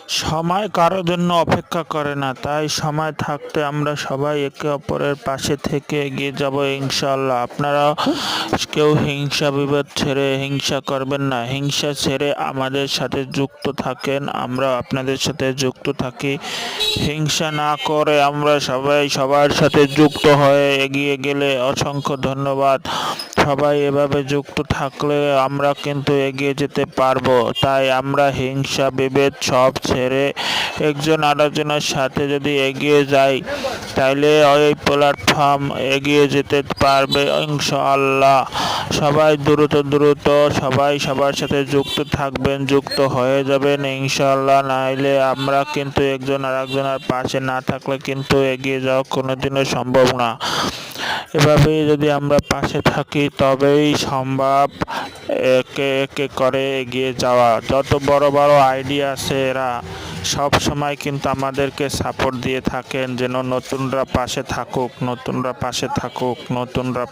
সময় কারোর জন্য অপেক্ষা করে না, তাই সময় থাকতে আমরা সবাই একে অপরের পাশে থেকে এগিয়ে যাব ইনশাআল্লাহ। আপনারা কেউ হিংসা বিভেদ ছেড়ে হিংসা করবেন না, হিংসা ছেড়ে আমাদের সাথে যুক্ত থাকেন, আমরা আপনাদের সাথে যুক্ত থাকি। হিংসা না করে আমরা সবাই সবার সাথে যুক্ত হয়ে এগিয়ে গেলে অসংখ্য ধন্যবাদ। সবাই এভাবে যুক্ত থাকলে আমরা কিন্তু এগিয়ে যেতে পারবো। তাই আমরা হিংসা বিভেদ সব ছেড়ে একজন আরেকজনের সাথে যদি এগিয়ে যাই, তাইলে ওই প্ল্যাটফর্ম এগিয়ে যেতে পারবে ইনশাআল্লাহ। সবাই দ্রুত সবাই সবার সাথে যুক্ত থাকবেন, যুক্ত হয়ে যাবেন ইনশাআল্লাহ। নাইলে আমরা কিন্তু একজন আরেকজনের পাশে না থাকলে কিন্তু এগিয়ে যাওয়া কোনোদিনও সম্ভব না। এভাবেই যদি আমরা পাশে থাকি তবেই সম্ভব একে একে করে এগিয়ে যাওয়া। যত বড় বড় আইডিয়া আছে এরা সব সময় কিন্তু আমাদেরকে সাপোর্ট দিয়ে থাকেন, যেন নতুনরা পাশে থাকুক, নতুনরা পাশে থাকুক, নতুনরা